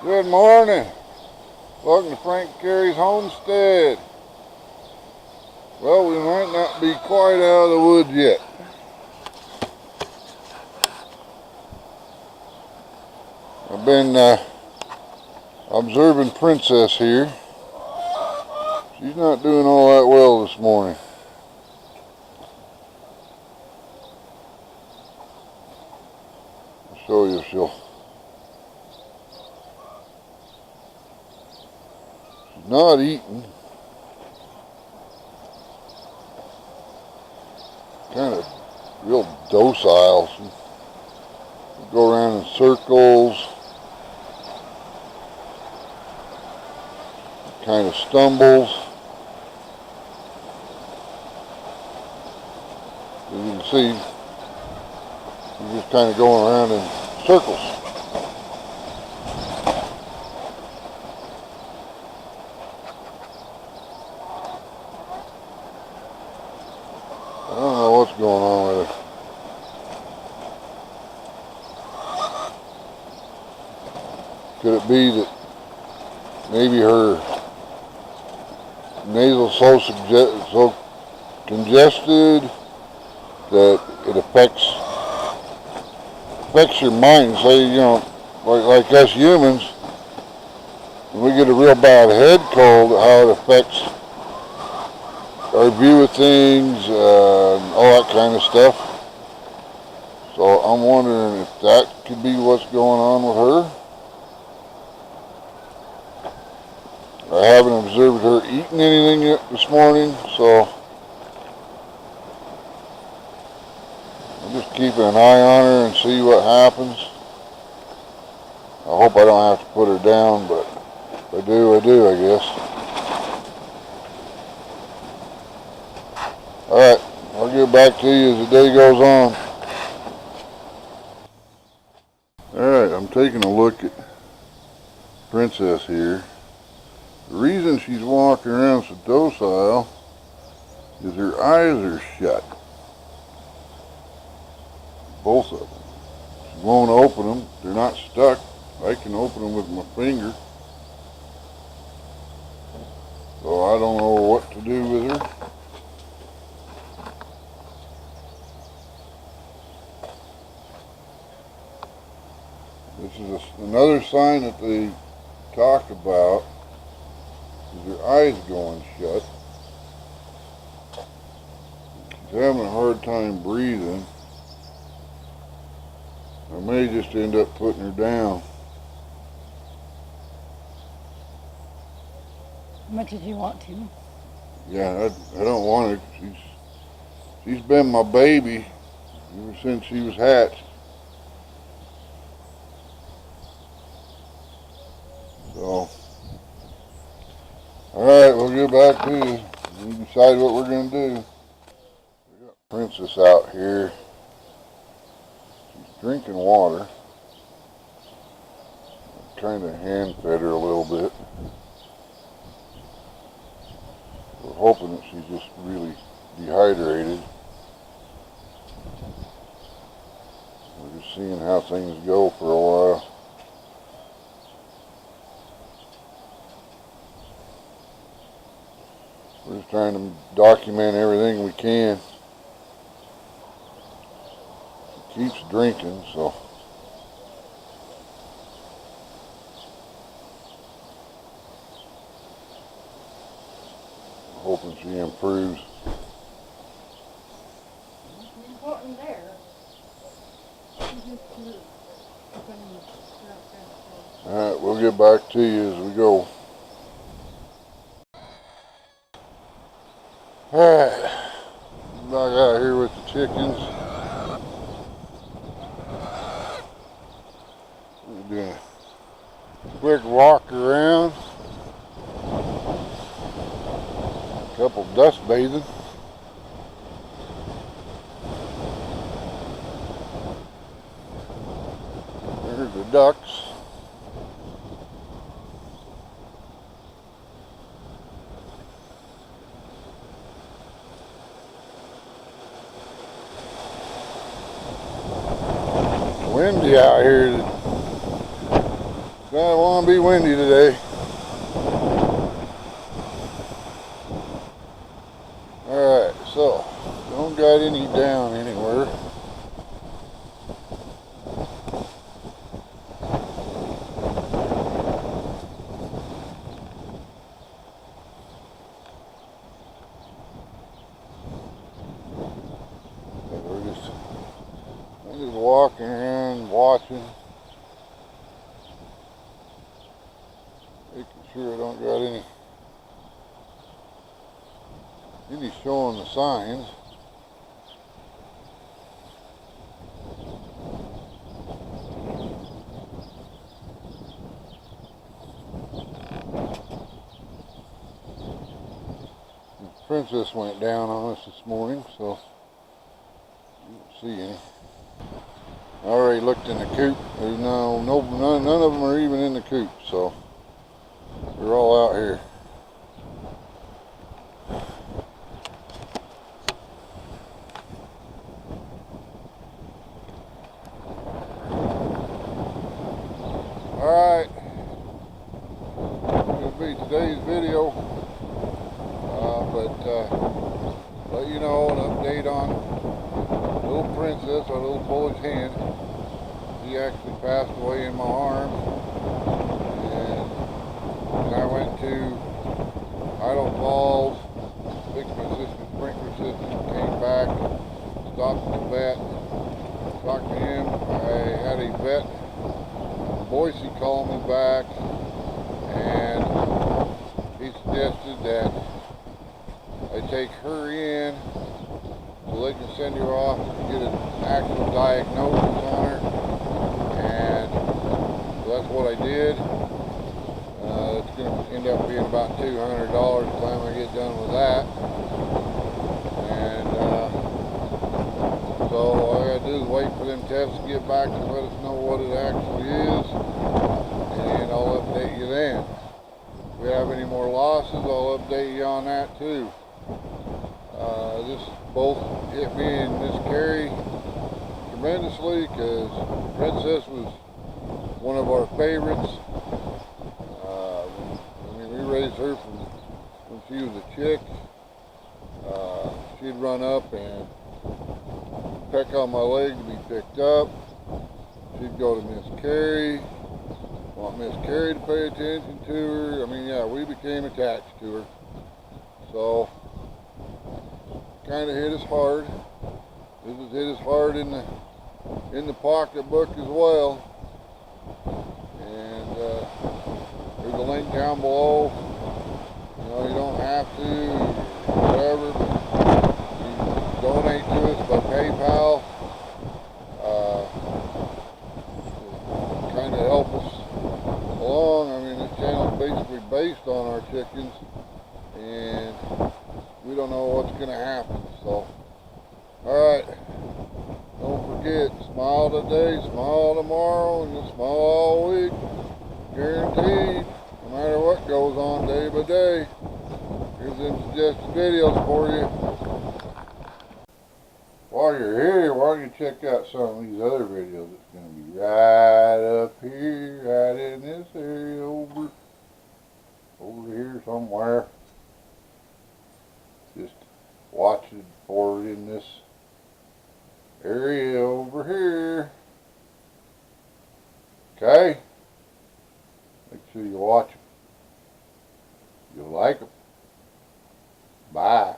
Good morning. Welcome to FranknCarrie's Homestead. Well, we might not be quite out of the woods yet. I've been observing Princess here. She's not doing all that well this morning. I'll show you if she's not eating. Kind of real docile. She'll go around in circles. Kind of stumbles. As you can see, she's just kind of going around in circles. I don't know what's going on with her. Could it be that maybe her nasal so congested that it affects your mind? Say, you know, like us humans, when we get a real bad head cold, how it affects our view of things and all that kind of stuff. So I'm wondering if that could be what's going on with her. I haven't observed her eating anything yet this morning, so I'm just keeping an eye on her and see what happens. I hope I don't have to put her down, but if I do, I guess. Alright, I'll get back to you as the day goes on. Alright, I'm taking a look at Princess here. The reason she's walking around so docile is her eyes are shut. Both of them. She won't open them. They're not stuck. I can open them with my finger. So I don't know what to do with her. This is another sign that they talk about. Her eyes going shut. She's having a hard time breathing. I may just end up putting her down. How much did you want to? Yeah, I don't want her. She's been my baby ever since she was hatched. So, alright, we'll get back to you and decide what we're going to do. We got Princess out here. She's drinking water. I kind of hand fed her a little bit. We're hoping that she's just really dehydrated. We're just seeing how things go for a while. We're just trying to document everything we can. She keeps drinking, so I'm hoping she improves. Nothing important there. Alright, we'll get back to you as we go. Alright, back out here with the chickens. We're doing a quick walk around. A couple dust bathing. There's the ducks. Windy out here. gonna want to be windy today. Alright, so don't got any down anywhere. I'm just walking around, watching, making sure I don't got any showing the signs. The Princess went down on us this morning, so you don't see any. I already looked in the coop. There's none of them are even in the coop, so they're all out here. Alright, this will be today's video, let you know an update on little Princess, our little Polish hen. She actually passed away in my arms, and I went to Idle Falls, fixed my sister's sprinkler system, came back, stopped at the vet, talked to him. I had a vet in Boise call me back, and he suggested that I take her in so they can send her off to get an actual diagnosis on her, and so that's what I did. It's going to end up being about $200 by the time I get done with that, and so all I got to do is wait for them tests to get back and let us know what it actually is, and I'll update you then. If we have any more losses, I'll update you on that too. This both hit me and Miss Carrie tremendously, because Princess was one of our favorites. I mean, we raised her from when she was a chick. She'd run up and peck on my leg to be picked up. She'd go to Miss Carrie, want Miss Carrie to pay attention to her. I mean, yeah, we became attached to her. So kind of hit us hard. This has hit us hard in the pocketbook as well. And there's a link down below. You know, you don't have to, whatever, but you donate to us by PayPal. Kind of help us along. I mean, this channel is basically based on our chickens, and we don't know what's going to happen. So, alright, don't forget, smile today, smile tomorrow, and you'll smile all week. Guaranteed, no matter what goes on day by day. Here's some suggested videos for you. While you're here, why don't you check out some of these other videos? It's going to be right up here, right in this area, over here somewhere. Just watching for it in this area over here. Okay? Make sure you watch them. You'll like them. Bye.